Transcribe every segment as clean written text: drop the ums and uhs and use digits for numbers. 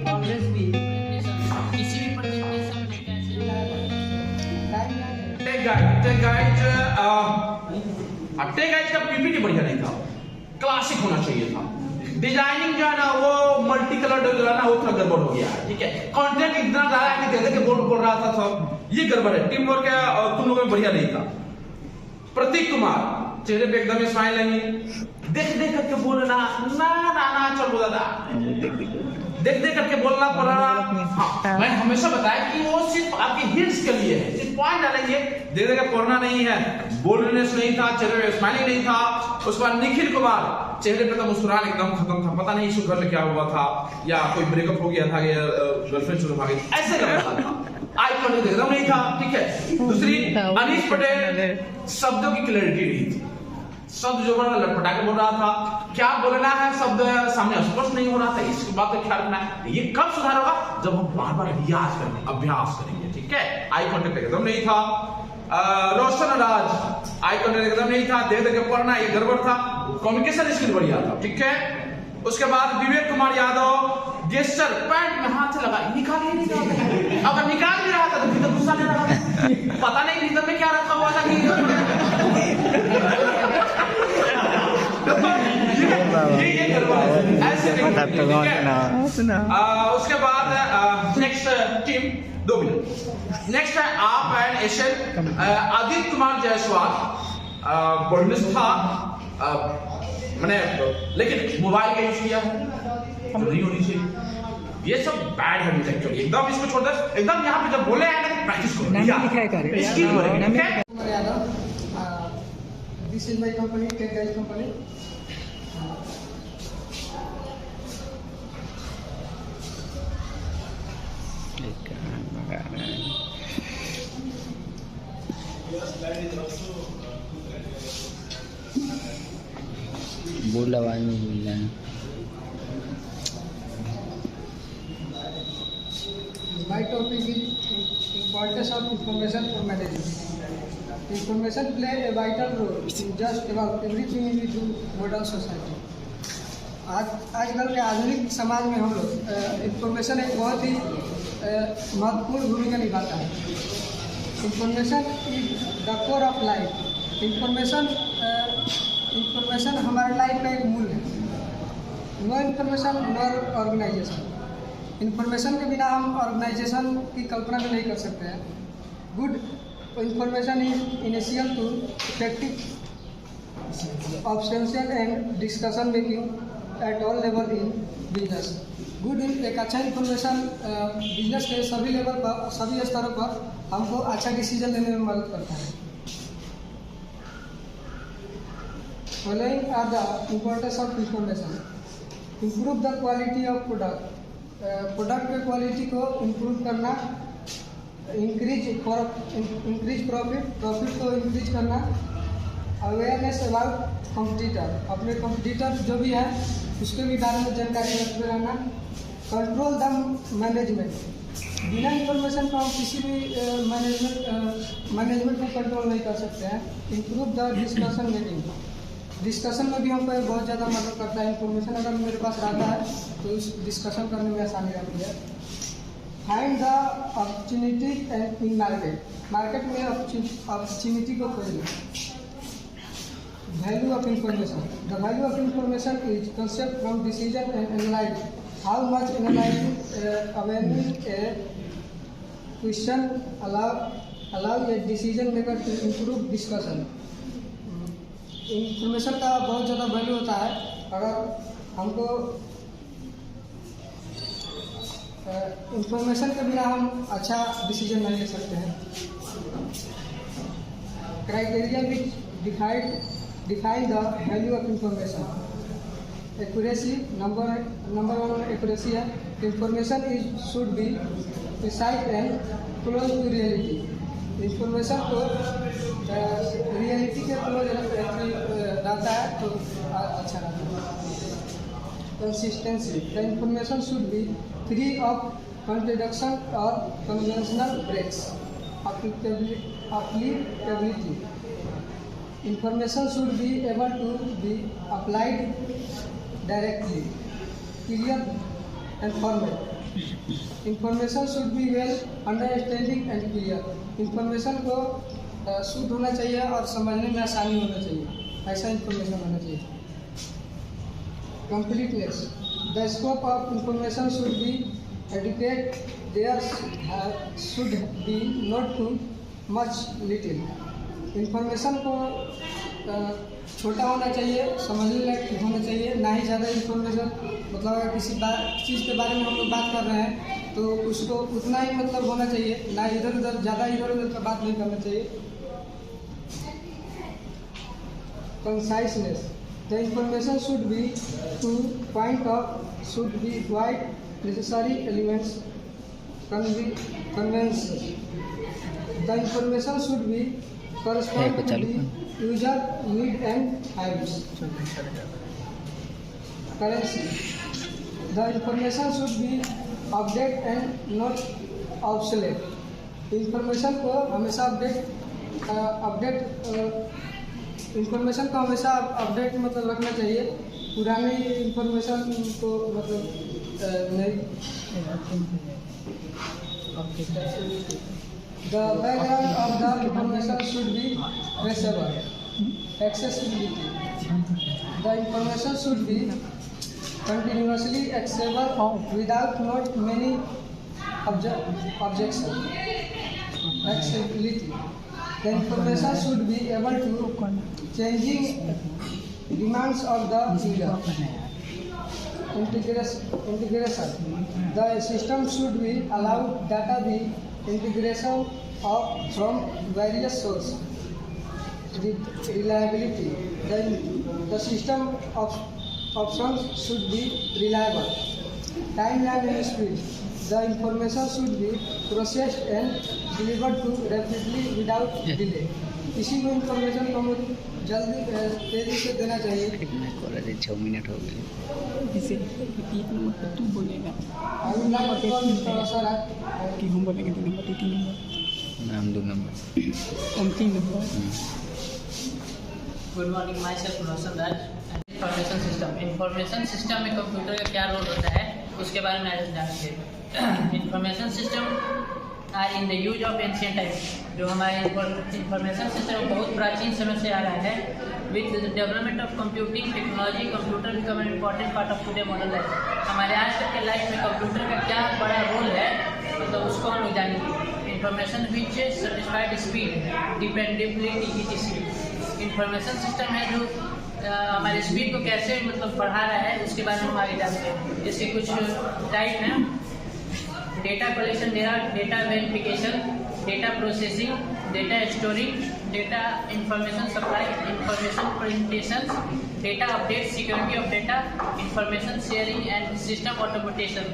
Always be किसी भी presentation में टेक गाइड का पीपीटी बढ़िया नहीं था, क्लासिक होना चाहिए था। डिजाइनिंग जो है ना वो मल्टी कलर जो है ना वो थोड़ा गड़बड़ हो गया है, ठीक है। कंटेंट इतना डाला है कि दे के बोल रहा था सब, ये गड़बड़ है। टीम वर्क और तुम लोगों में बढ़िया नहीं था। प्रतीक कुमार चेहरे पे एकदम स्माइल नहीं, देख देख करके बोलना ना ना ना चल बोला था, देख देख करके बोलना पड़ रहा। हाँ, मैं हमेशा बताया कि वो सिर्फ आपके हिंट्स के लिए है, सिर्फ पॉइंट डालेंगे, देख देख के पढ़ना नहीं है। बोल्डनेस नहीं था, चेहरे पे स्माइलिंग नहीं था। उसके बाद निखिल कुमार चेहरे पे तो मुस्कुराहट एकदम खत्म था, पता नहीं इशू घर में क्या हुआ था, या कोई ब्रेकअप हो गया था या गर्लफ्रेंड शुरू हो गई, ऐसे लग रहा था। आई कॉन्टेक्ट एकदम नहीं था, ठीक है। दूसरी अनीश पटेल, शब्दों की क्लैरिटी नहीं थी, शब्द जो बड़ा लटपटा के बोल रहा था, क्या बोलना है शब्द सामने स्पष्ट नहीं हो रहा था। इस बात का ख्याल रखना है। ये कब सुधार होगा? जब हम बार बार रियाज करेंगे, अभ्यास करेंगे, ठीक है। आई कॉन्टेक्ट एकदम नहीं था। रोशन राज आई कॉन्टेक्ट एकदम नहीं था, देख देख के पढ़ना ये गड़बड़ था। कम्युनिकेशन स्किल बढ़िया था, ठीक है। उसके बाद विवेक कुमार यादव गेस्टर, पैंट में हाथ से लगा, निकाल ही नहीं रहा, अगर निकाल भी रहा था तो भीतर गुस्सा ले रहा था, पता नहीं भीतर में क्या रखा हुआ था कि ये ऐसे उसके बाद नेक्स्ट टीम 2 मिनट। नेक्स्ट है आप एंड एशन। आदित्य कुमार जायसवाल बोल्डनेस था, मैंने लेकिन मोबाइल का यूज किया है, नहीं होनी चाहिए। ये सब बैड हैबिट एक्चुअली, एकदम इसको छोड़ दे। एकदम यहाँ पे जब बोले हैं ना प्रैक्टिस करो, नाम लिखा है करे स्किल बढ़ेगी, ठीक है। This is my company, Tech Guide company. बोल आवाज में बोल रहे हैं। My topic is importance of information for management. Information play a vital role in just about everything we do modern society. आजकल के आधुनिक समाज में हम लोग इंफॉर्मेशन एक बहुत ही महत्वपूर्ण भूमिका निभाता है। Information is the core of life. Information हमारे लाइफ का एक मूल है। No information no organisation. Information के बिना हम ऑर्गेनाइजेशन की कल्पना भी नहीं कर सकते हैं। Good information is initial to effective observation and discussion making at all level in business. Good एक अच्छा इंफॉर्मेशन बिजनेस के सभी लेवल पर, सभी स्तरों पर हमको अच्छा डिसीजन लेने में मदद करता है। Following are the importance of information. Improve the quality of product. Product के क्वालिटी को इम्प्रूव करना, इंक्रीज प्रॉफिट को इंक्रीज करना, अवेयरनेस अबाउट कॉम्पिटिटर, अपने कॉम्पिटिटर जो भी है उसके भी बारे में जानकारी रखते रहना, कंट्रोल द मैनेजमेंट, बिना इंफॉर्मेशन को हम किसी भी मैनेजमेंट को कंट्रोल नहीं कर सकते हैं। Improve the discussion making, discussion में भी हमको बहुत ज़्यादा मदद करता है। इंफॉर्मेशन अगर मेरे पास रहता है तो उस डिस्कशन करने में आसानी रहती है। Find the opportunity in market, market में अपॉर्चुनिटी को खोजना। Value of information, the value of information is concept from decision and analyse how much analyse awareness a question allow a decision maker to improve discussion. Information का बहुत ज़्यादा value होता है। अगर हमको इंफॉर्मेशन के बिना हम अच्छा डिसीजन नहीं ले सकते हैं। Criteria which define the value of information. Accuracy, number 1 accuracy है। Information is should be precise and close to reality. Information को रियलिटी के क्लोज रहता है तो अच्छा रहता है। Consistency, the information should be free of contradiction और conventional breaks. Applicability, Information should be able to be applied directly, clear and formal. Information should be well understanding and clear. Information को शुद्ध होना चाहिए और समझने में आसानी होना चाहिए, ऐसा इंफॉर्मेशन होना चाहिए. Completeness. The scope of information should be adequate. There should be not too much little. Information को छोटा होना चाहिए, समझने लायक होना चाहिए, ना ही ज़्यादा इंफॉर्मेशन. मतलब अगर किसी चीज़ के बारे में हम लोग बात कर रहे हैं तो उसको उतना ही मतलब होना चाहिए, ना इधर उधर ज़्यादा इधर उधर का बात नहीं करना चाहिए. Conciseness. The information should be to point of, should be quite necessary elements, convenience. The information should be correspond to the user need and habits. Currency. The information should be updated and not obsolete. Information को हमेशा information को हमेशा update मतलब रखना चाहिए. पुरानी information को मतलब नहीं. The background of the information should be traceable. Accessibility. The information should be continuously accessible without not many objections. Accessibility. The information should be able to changing demands of the user. Integration. The system should be allowed data be integration of from various sources. Reliability. The system of options should be reliable. Timeline and speed. The information should be processed and delivered to rapidly without delay. किसी को information को जल्दी तेजी से देना चाहिए. 6 minute हो गए. जैसे 1 नंबर पर तू बोलेगा सर कि हम बोलेंगे 2 नंबर 3 नंबर नाम 2 नंबर हम 3 number. Good morning, my self Roshan Raj. Information system. Information system में कंप्यूटर का क्या रोल होता है उसके बारे में आज जानेंगे. Information system are in the use of ancient time. जो हमारे इंफॉर्मेशन सिस्टम बहुत प्राचीन समय से आ रहा है. With the development of computing technology computer become an important part of today modern life. हमारे आज तक के लाइफ में कंप्यूटर का क्या बड़ा रोल है मतलब उसको हम लोग जानेंगे. Information which satisfied speed dependability etc. Information system है जो हमारे स्पीड को कैसे मतलब बढ़ा रहा है उसके बारे में हम आगे जानते हैं. जैसे कुछ टाइप हैं: data collection, data verification, data processing, data storing, data information supply, information presentation, data update, security of data, information sharing and system automation.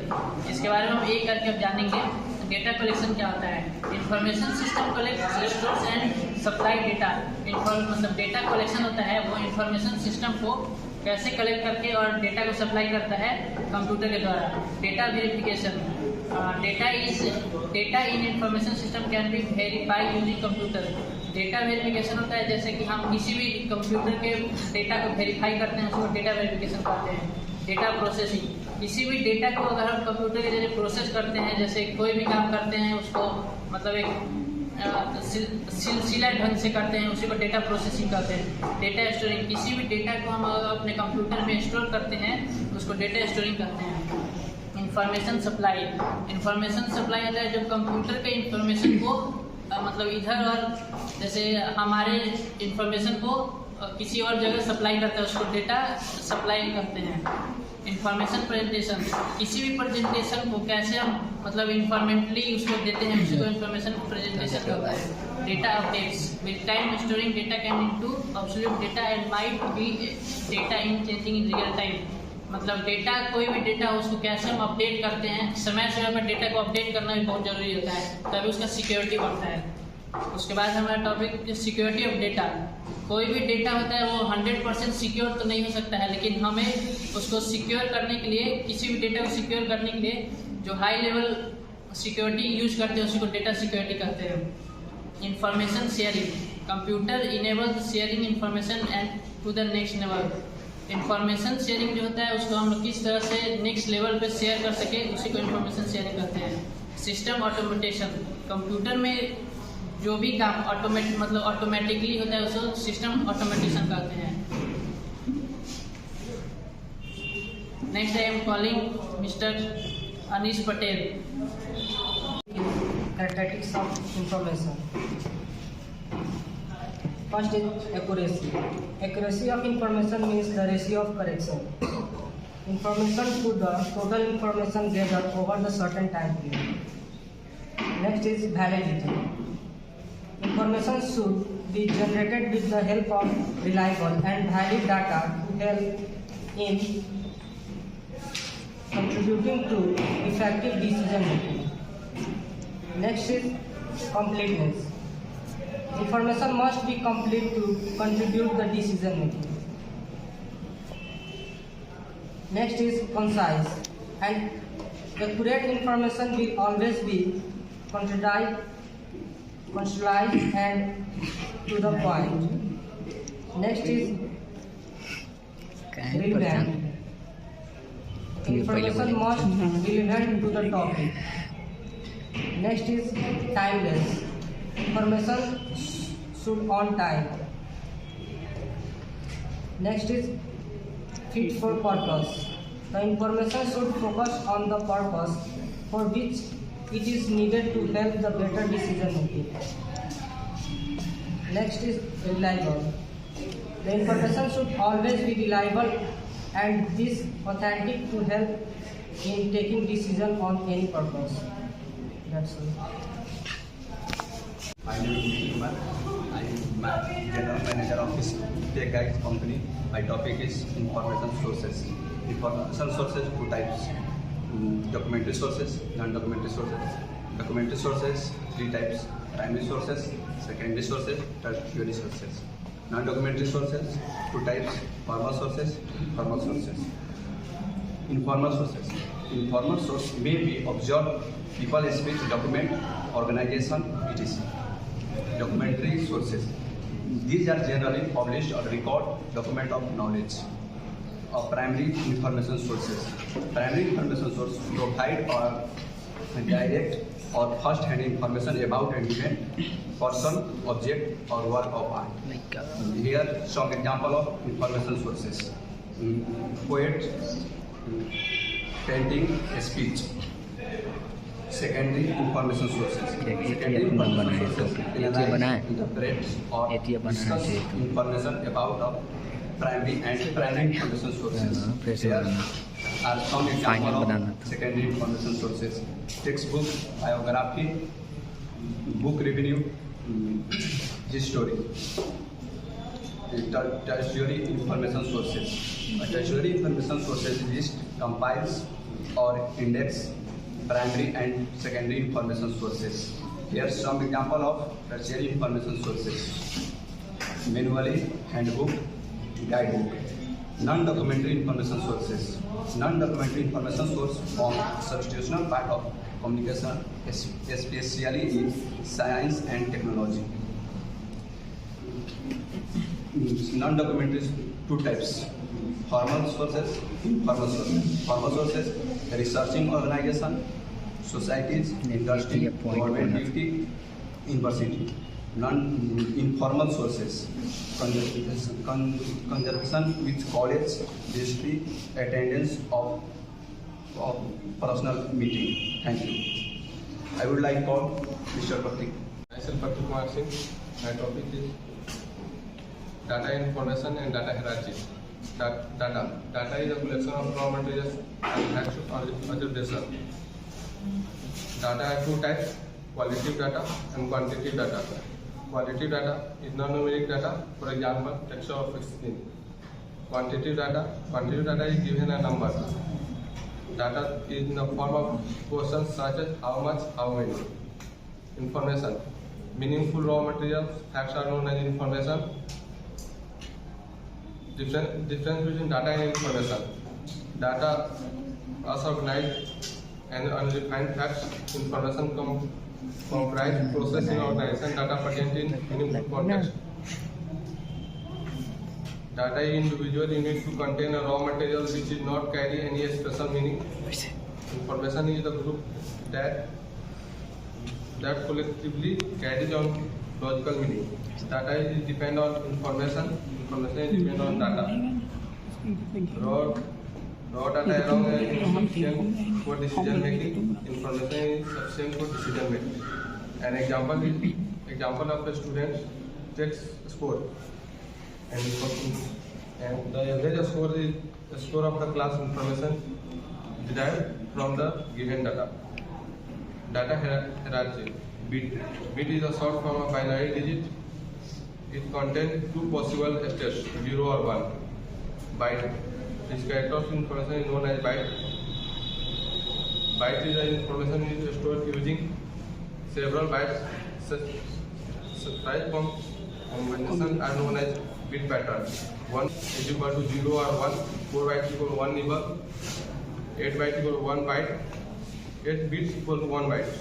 इसके बारे में हम एक करके अब जानेंगे. डेटा कलेक्शन क्या होता है. Information system collect, stores and supply data. मतलब डेटा कलेक्शन होता है वो इंफॉर्मेशन सिस्टम को कैसे कलेक्ट करके और डेटा को सप्लाई करता है कंप्यूटर के द्वारा. Data verification. Data in information system can be verify using computer. Data verification होता है जैसे कि हम किसी भी कंप्यूटर के डेटा को वेरीफाई करते हैं उसको डेटा वेरिफिकेशन कहते हैं. Data processing. किसी भी डेटा को अगर हम कंप्यूटर के जरिए प्रोसेस करते हैं, जैसे कोई भी काम करते हैं उसको मतलब एक सिलसिला ढंग से करते हैं, उसी को डेटा प्रोसेसिंग कहते हैं. Data storing. किसी भी डेटा को हम अपने कंप्यूटर में स्टोर करते हैं उसको डेटा स्टोरिंग कहते हैं. Information supply. इंफॉर्मेशन सप्लाई होता है जब कंप्यूटर के इंफॉर्मेशन को मतलब इधर और जैसे हमारे इंफॉर्मेशन को किसी और जगह सप्लाई करता है उसको डेटा सप्लाई करते हैं. Information presentation. किसी भी प्रेजेंटेशन को कैसे हम मतलब इंफॉर्मेटली उसको देते हैं उसी को इंफॉर्मेशन प्रेजेंटेशन कहता है. Data updates. With time storing data can into absolute data and might be data in changing in real time. मतलब डेटा कोई भी डेटा हो उसको कैसे हम अपडेट करते हैं. समय समय पर डेटा को अपडेट करना भी बहुत जरूरी होता है तभी उसका सिक्योरिटी बढ़ता है. उसके बाद हमारा टॉपिक सिक्योरिटी ऑफ डेटा. कोई भी डेटा होता है वो 100% सिक्योर तो नहीं हो सकता है, लेकिन हमें उसको सिक्योर करने के लिए किसी भी डेटा को सिक्योर करने के लिए जो हाई लेवल सिक्योरिटी यूज करते हैं उसी को डेटा सिक्योरिटी कहते हैं. Information sharing. Computer enables sharing information and to the next level. Information sharing जो होता है उसको हम लोग किस तरह से नेक्स्ट लेवल पे शेयर कर सके, उसी को इंफॉर्मेशन शेयरिंग कहते हैं। सिस्टम ऑटोमेटेशन, कंप्यूटर में जो भी काम ऑटोमेटिकली होता है उसको सिस्टम ऑटोमेटेशन कहते हैं। Next I am calling mister Anish Patel. Characteristics of information. First is accuracy. Accuracy of information means the ratio of correction. Information to the total information gathered over the certain time period. Next is validity. Information should be generated with the help of reliable and valid data to help in contributing to effective decision making. Next is completeness. Information must be complete to contribute the decision making. Next is concise. And accurate information will always be contextualized and to the point. Next is relevant. Information must be relevant to the topic. Next is timeless. Information should on time. Next is fit for purpose. The information should focus on the purpose for which it is needed to help the better decision making. Next is reliable. The information should always be reliable and this authentic to help in taking decision on any purpose. That's all. My name is Nikhil Kumar. I am General Manager of this Tech Guide company. My topic is information sources. Information sources, two types: documentary sources, non-documentary sources. Documentary sources, three types: primary sources, secondary sources, tertiary sources. Non-documentary sources, two types: formal sources, informal sources. Informal sources. Informal source may be observed, people, speech, document, organization, etc. Documentary sources. These are generally published or record document of knowledge. Primary information sources. Primary information sources provide or direct or first-hand information about an event, person, object, or work of art. Here some example of information sources: poet, painting, speech. Secondary information sources. Secondary information sources analyze, interpret, or discuss information about the primary and primary information sources. There are some examples of secondary information sources: textbook, biography, book review, history. Tertiary information sources. Tertiary information sources list, compiles, or index primary and secondary information sources. Here some example of tertiary information sources: manually, handbook, guidebook. Non-documentary information sources. Non-documentary information source form substitutional part of communication, especially in science and technology. Non-documentary two types: formal sources, informal sources. Formal sources: researching organization, societies, industry, government duty, university. Non-informal sources: conjunction with college, district, attendance of personal meeting. Thank you. I would like to call Mr. Pratik. Myself Pratik Kumar Singh. My topic is data information and data hierarchy. Data is a collection of raw materials and facts or observation. Data are two types: qualitative data and quantitative data. Qualitative data is non-numeric data, for example, text or screen. Quantitative data is given a number. Data is in the form of questions such as how much, how many. Information: meaningful raw materials, facts are known as information. Difference between data and information: data are organized and undefined facts. Information comprise processing organization data present in meaningful context. Data individual unit to contain a raw material which is not carry any special meaning. Information is the group that collectively carries on logical meaning. Data is depend on information. Information is depend on data. Raw data alone is sufficient for decision making. Information is sufficient for decision making. An example of the student takes score, and the average score is the score of the class information derived from the given data. Data hierarchy. Bit is a short form of binary digit. It contains two possible states, 0 or 1. Byte. This character of information is known as byte. Byte is the information is stored using several bytes. Such combinations are known as bit patterns. 1 is equal to 0 or 1. 4 bytes equal to 1 nibble. 8 bytes equal to 1 byte. 8 bits equal to 1 byte.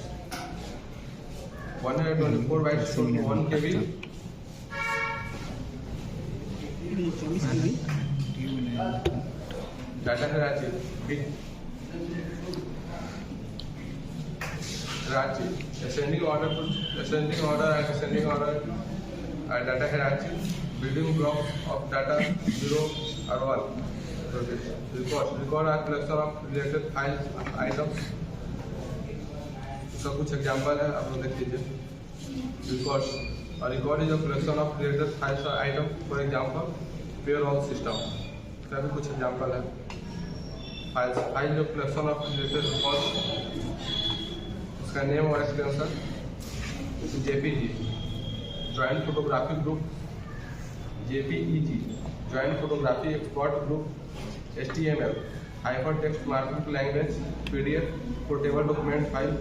124 bytes equal to 1 KB. Data hierarchy. Bit hierarchy. Ascending order and data hierarchy. Building blocks of data 0 or 1. Record are collection of related files items. इसका कुछ example है, आप लोग देख लीजिए. Record is a collection of related files और item. For example payroll system, इसका भी कुछ एग्जांपल है. फाइल जो कलेक्शन ऑफ रिलेटेड रिकॉर्ड, उसका नेम और extension. JPG joint photography group. JPEG joint photography export group. HTML hypertext markup language. PDF portable document file.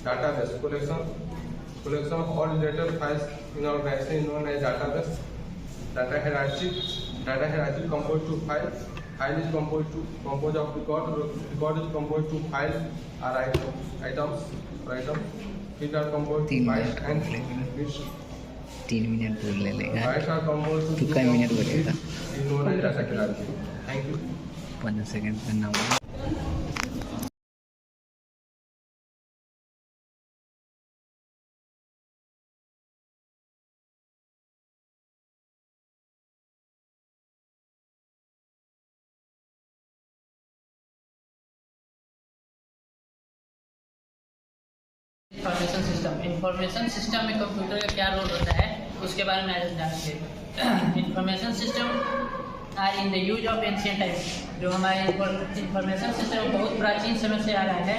Database collection of all related files in an organization known as database. Data hierarchy composed to file. File is composed of record. Record is composed to file or items. Bits are composed to bytes and bits. 3 minute बोल ले लेगा. Bytes are composed to कितना minute बोलेगा? is known as data hierarchy. Thank you. 15 second करना होगा. Information system में computer का क्या रोल होता है उसके बारे में आज जानेंगे. Information system are in the use of ancient times. जो हमारे इंफॉर्मेशन सिस्टम बहुत प्राचीन समय से आ रहा है.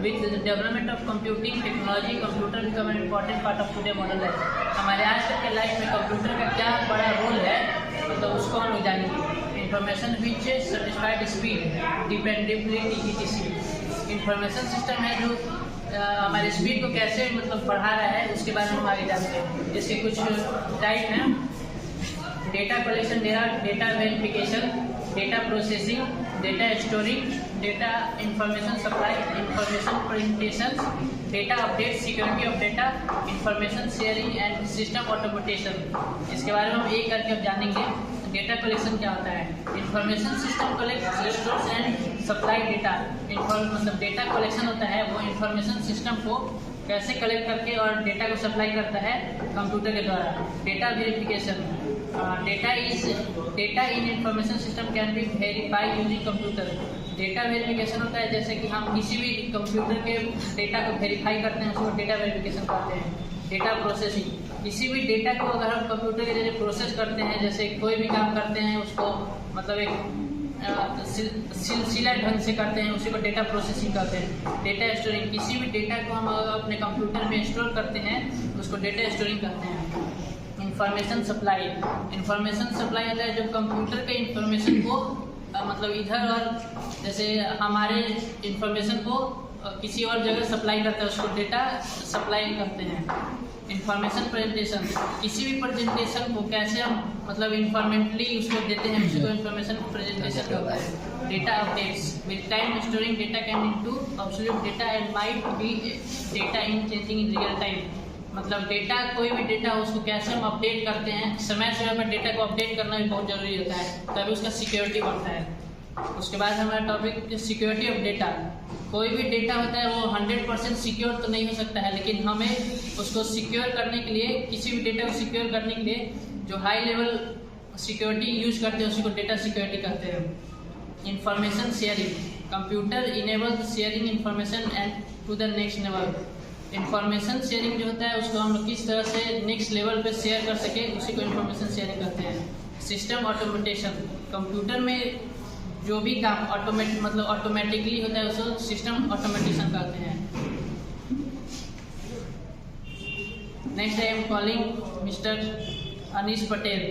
With the development of computing technology computer become an important part of today modern life. हमारे आज तक के लाइफ में कंप्यूटर का क्या बड़ा रोल है, मतलब उसको हम लोग जानेंगे. Information which satisfied speed dependability etc. Information system है जो हमारे स्पीड को कैसे मतलब बढ़ा रहा है, उसके बारे में हम आगे जानते हैं. इसके कुछ टाइप हैं. Data collection, data verification, data processing, data storing, data information supply, information presentation, data update, security of data, information sharing and system automation. इसके बारे में हम एक करके अब जानेंगे. डेटा कलेक्शन क्या होता है. Information system collect stores and supply data. मतलब डेटा कलेक्शन होता है, वो इंफॉर्मेशन सिस्टम को कैसे कलेक्ट करके और डेटा को सप्लाई करता है कंप्यूटर के द्वारा. Data verification, data in information system can be verify using computer. Data verification होता है जैसे कि हम किसी भी कंप्यूटर के डेटा को वेरीफाई करते हैं, उसको डेटा वेरिफिकेशन करते हैं. डेटा प्रोसेसिंग, किसी भी डेटा को अगर हम कंप्यूटर के जरिए प्रोसेस करते हैं, जैसे कोई भी काम करते हैं उसको मतलब एक सिलसिला ढंग से करते हैं, उसी को डेटा प्रोसेसिंग करते हैं. डेटा स्टोरिंग, किसी भी डेटा को हम अपने कंप्यूटर में स्टोर करते हैं उसको डेटा स्टोरिंग करते हैं. इंफॉर्मेशन सप्लाई होता है जब कंप्यूटर के इंफॉर्मेशन को मतलब इधर और जैसे हमारे इंफॉर्मेशन को किसी और जगह सप्लाई करते हैं, उसको डेटा सप्लाई करते हैं. इंफॉर्मेशन प्रेजेंटेशन, किसी भी प्रेजेंटेशन को कैसे हम मतलब इन्फॉर्मेटली उसको देते हैं, उसको इन्फॉर्मेशन प्रेजेंटेशन होता है। Data updates, with time storing data can into absolute data and might be data in changing in real time. मतलब डेटा, कोई भी डेटा उसको कैसे हम अपडेट करते हैं, समय समय पर डेटा को अपडेट करना भी बहुत जरूरी होता है, तभी उसका सिक्योरिटी बढ़ता है। उसके बाद हमारा टॉपिक सिक्योरिटी ऑफ डेटा। कोई भी डेटा होता है वो 100% सिक्योर तो नहीं हो सकता है, लेकिन हमें उसको सिक्योर करने के लिए, किसी भी डेटा को सिक्योर करने के लिए जो हाई लेवल सिक्योरिटी यूज करते हैं उसी को डेटा सिक्योरिटी कहते हैं। Information sharing, computer enable sharing information and to the next level. Information sharing जो होता है उसको हम लोग किस तरह से नेक्स्ट लेवल पे शेयर कर सके, उसी को इंफॉर्मेशन शेयरिंग कहते हैं। सिस्टम ऑटोमेटेशन, कंप्यूटर में जो भी काम ऑटोमेटिकली होता है उसको सिस्टम ऑटोमेटेशन कहते हैं। Next I am calling mister Anish Patel.